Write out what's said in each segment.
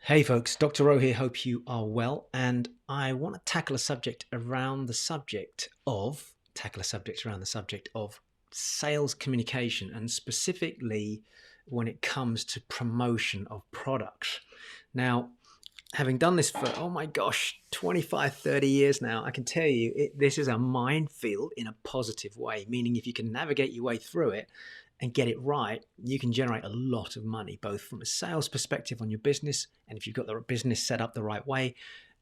Hey folks, Dr. Rowe here. Hope you are well. And I want to tackle a subject around the subject of sales communication, and specifically when it comes to promotion of products. Now, having done this for, oh my gosh, 25, 30 years now, I can tell you this is a minefield in a positive way, meaning if you can navigate your way through it and get it right, you can generate a lot of money, both from a sales perspective on your business, and if you've got the business set up the right way,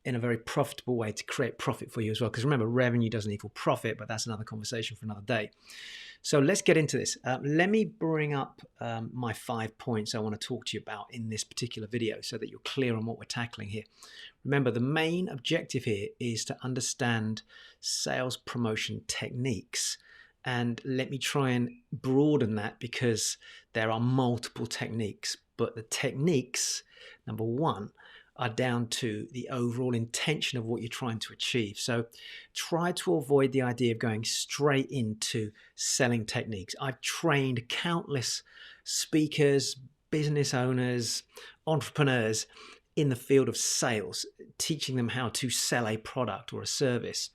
in a very profitable way to create profit for you as well. Because remember, revenue doesn't equal profit, but that's another conversation for another day. So let's get into this. Let me bring up my 5 points I want to talk to you about in this particular video so that you're clear on what we're tackling here. Remember, the main objective here is to understand sales promotion techniques. And let me try and broaden that because there are multiple techniques. But the techniques, number one, are down to the overall intention of what you're trying to achieve. So try to avoid the idea of going straight into selling techniques. I've trained countless speakers, business owners, entrepreneurs in the field of sales, teaching them how to sell a product or a service.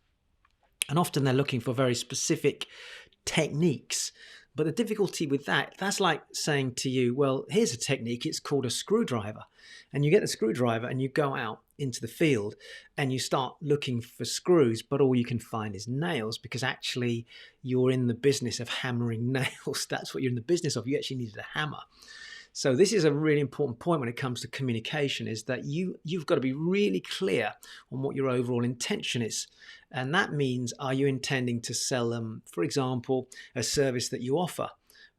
And often they're looking for very specific techniques. But the difficulty with that's like saying to you, well, here's a technique, it's called a screwdriver. And you get the screwdriver and you go out into the field and you start looking for screws, but all you can find is nails, because actually you're in the business of hammering nails. That's what you're in the business of. You actually needed a hammer. So this is a really important point when it comes to communication, is that you've got to be really clear on what your overall intention is. And that means, are you intending to sell them, for example, a service that you offer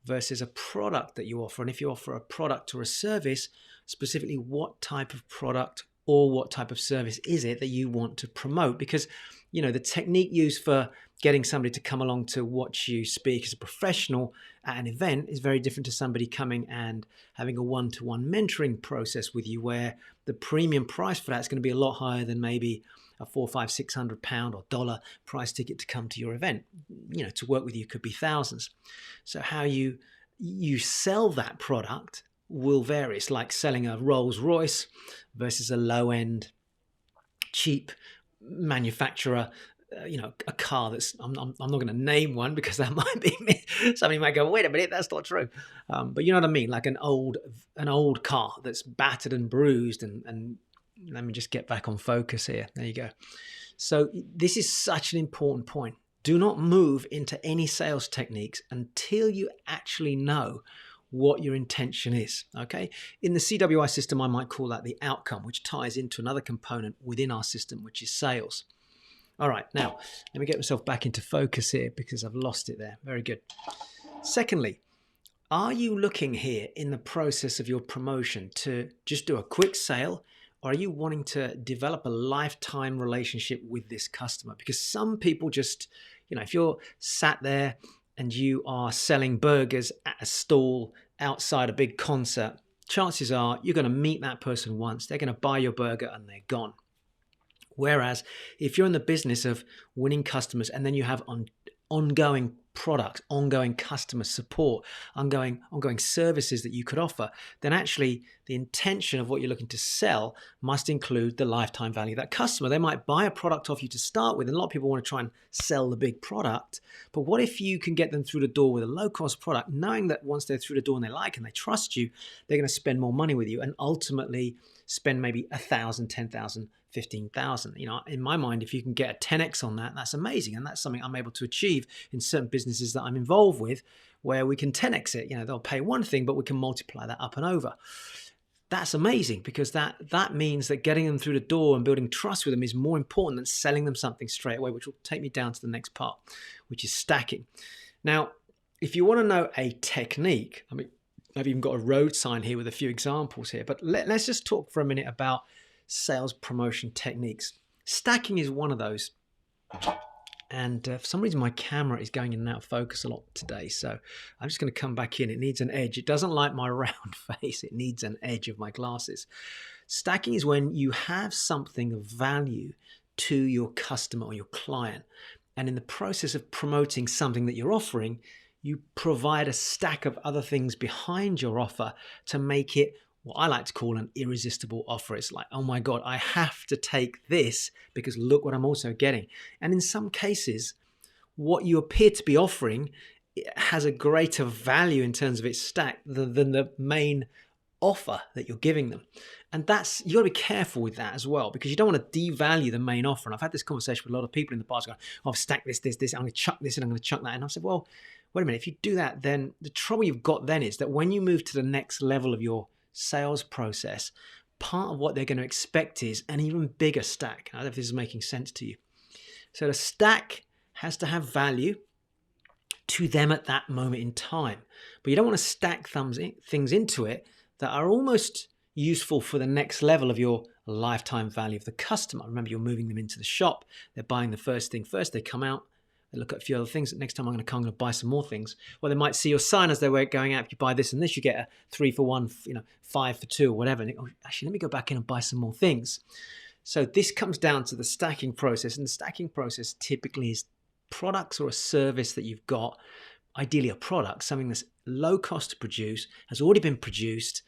versus a product that you offer? And if you offer a product or a service, specifically what type of product or what type of service is it that you want to promote? Because, you know, the technique used for getting somebody to come along to watch you speak as a professional at an event is very different to somebody coming and having a one-to-one mentoring process with you, where the premium price for that is going to be a lot higher than maybe a £400, £500, £600 or dollar price ticket to come to your event. You know, to work with you could be thousands. So how you sell that product will vary. It's like selling a Rolls Royce versus a low-end, cheap manufacturer. A car that's, I'm not going to name one because that might be, somebody might go, wait a minute, that's not true. But you know what I mean? Like an old car that's battered and bruised, and let me just get back on focus here. There you go. So this is such an important point. Do not move into any sales techniques until you actually know what your intention is, okay? In the CWI system, I might call that the outcome, which ties into another component within our system, which is sales. All right, now, let me get myself back into focus here because I've lost it there. Very good. Secondly, are you looking here in the process of your promotion to just do a quick sale, or are you wanting to develop a lifetime relationship with this customer? Because some people just, if you're sat there and you are selling burgers at a stall outside a big concert, chances are you're going to meet that person once, they're going to buy your burger and they're gone. Whereas if you're in the business of winning customers and then you have ongoing products, ongoing customer support, ongoing services that you could offer, then actually the intention of what you're looking to sell must include the lifetime value of that customer. They might buy a product off you to start with, and a lot of people want to try and sell the big product. But what if you can get them through the door with a low-cost product, knowing that once they're through the door and they like and they trust you, they're going to spend more money with you and ultimately spend maybe $1,000, $10,000, $15,000. In my mind, if you can get a 10x on that, that's amazing. And that's something I'm able to achieve in certain businesses that I'm involved with, where we can 10x it. They'll pay one thing, but we can multiply that up and over. That's amazing, because that means that getting them through the door and building trust with them is more important than selling them something straight away, which will take me down to the next part, which is stacking. Now, if you want to know a technique, I've even got a road sign here with a few examples here, but let's just talk for a minute about sales promotion techniques. Stacking is one of those. And for some reason, my camera is going in and out of focus a lot today. So I'm just going to come back in. It needs an edge. It doesn't like my round face. It needs an edge of my glasses. Stacking is when you have something of value to your customer or your client. And in the process of promoting something that you're offering, you provide a stack of other things behind your offer to make it what I like to call an irresistible offer. It's like, oh my God, I have to take this because look what I'm also getting. And in some cases, what you appear to be offering has a greater value in terms of its stack than the main offer that you're giving them. And that's, you got to be careful with that as well, because you don't want to devalue the main offer. And I've had this conversation with a lot of people in the past going, oh, I've stacked this, I'm going to chuck this and I'm going to chuck that. And I said, well, wait a minute, if you do that, then the trouble you've got then is that when you move to the next level of your sales process, part of what they're going to expect is an even bigger stack. I don't know if this is making sense to you. So the stack has to have value to them at that moment in time. But you don't want to stack things into it that are almost useful for the next level of your lifetime value of the customer. Remember, you're moving them into the shop. They're buying the first thing first. They come out. They look at a few other things. Next time I'm going to buy some more things. Well, they might see your sign as they were going out. If you buy this and this, you get a 3 for 1, 5 for 2 or whatever. And actually, let me go back in and buy some more things. So this comes down to the stacking process. And the stacking process typically is products or a service that you've got, ideally a product, something that's low cost to produce, has already been produced,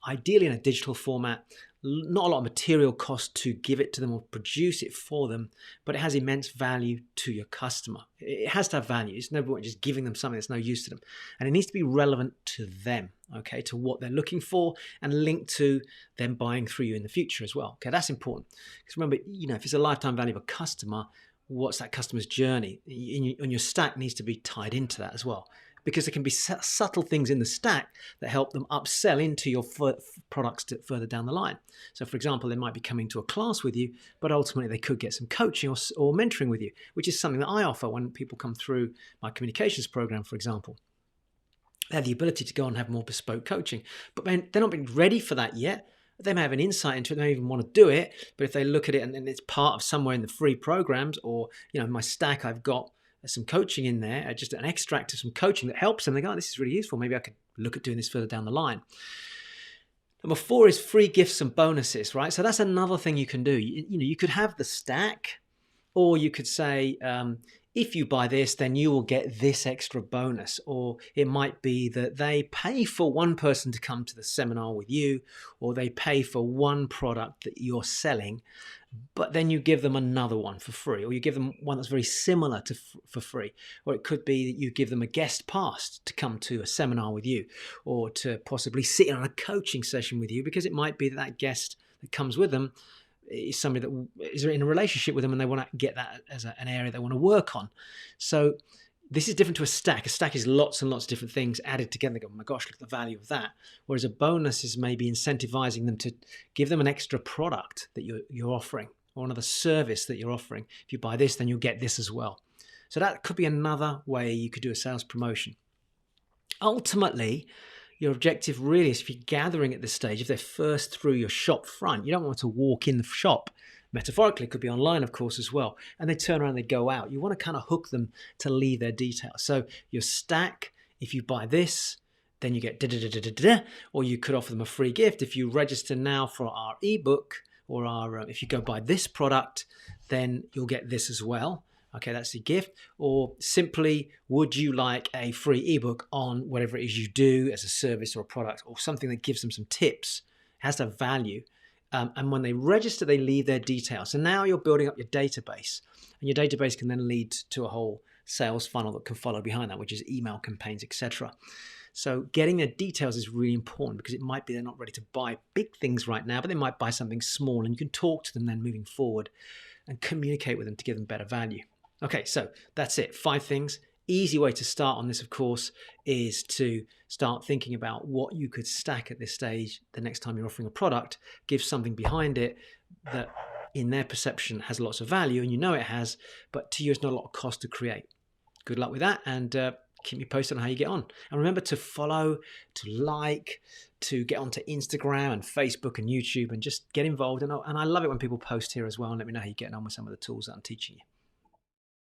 ideally in a digital format, not a lot of material cost to give it to them or produce it for them, but it has immense value to your customer. It has to have value. It's never just giving them something that's no use to them. And it needs to be relevant to them, okay, to what they're looking for and linked to them buying through you in the future as well. Okay, that's important. Because remember, if it's a lifetime value of a customer, what's that customer's journey? And your stack needs to be tied into that as well. Because there can be subtle things in the stack that help them upsell into your products further down the line. So for example, they might be coming to a class with you, but ultimately they could get some coaching or mentoring with you, which is something that I offer when people come through my communications program, for example. They have the ability to go and have more bespoke coaching, but they're not being ready for that yet. They may have an insight into it, they don't even want to do it, but if they look at it and it's part of somewhere in the free programs or, in my stack, I've got some coaching in there, just an extract of some coaching that helps them. They go, oh, this is really useful. Maybe I could look at doing this further down the line. Number 4 is free gifts and bonuses, right? So that's another thing you can do. You could have the stack, or you could say, if you buy this, then you will get this extra bonus. Or it might be that they pay for one person to come to the seminar with you, or they pay for one product that you're selling, but then you give them another one for free, or you give them one that's very similar for free. Or it could be that you give them a guest pass to come to a seminar with you, or to possibly sit in on a coaching session with you, because it might be that guest that comes with them is somebody that is in a relationship with them and they want to get that as an area they want to work on. So this is different to a stack. A stack is lots and lots of different things added together. They go, oh my gosh, look at the value of that. Whereas a bonus is maybe incentivizing them to give them an extra product that you're offering, or another service that you're offering. If you buy this, then you'll get this as well. So that could be another way you could do a sales promotion. Ultimately, your objective really is, if you're gathering at this stage, if they're first through your shop front, you don't want to walk in the shop. Metaphorically, it could be online, of course, as well. And they turn around, they go out. You want to kind of hook them to leave their details. So your stack, if you buy this, then you get da-da-da-da-da-da, or you could offer them a free gift. If you register now for our ebook, or if you go buy this product, then you'll get this as well. Okay, that's the gift. Or simply, would you like a free ebook on whatever it is you do as a service or a product, or something that gives them some tips, has to have value. And when they register, they leave their details. So now you're building up your database, and your database can then lead to a whole sales funnel that can follow behind that, which is email campaigns, etc. So getting their details is really important, because it might be they're not ready to buy big things right now, but they might buy something small, and you can talk to them then moving forward and communicate with them to give them better value. Okay, so that's it. 5 things. Easy way to start on this, of course, is to start thinking about what you could stack at this stage the next time you're offering a product. Give something behind it that in their perception has lots of value, and it has, but to you it's not a lot of cost to create. Good luck with that, and keep me posted on how you get on. And remember to follow, to like, to get onto Instagram and Facebook and YouTube, and just get involved. And I love it when people post here as well and let me know how you're getting on with some of the tools that I'm teaching you.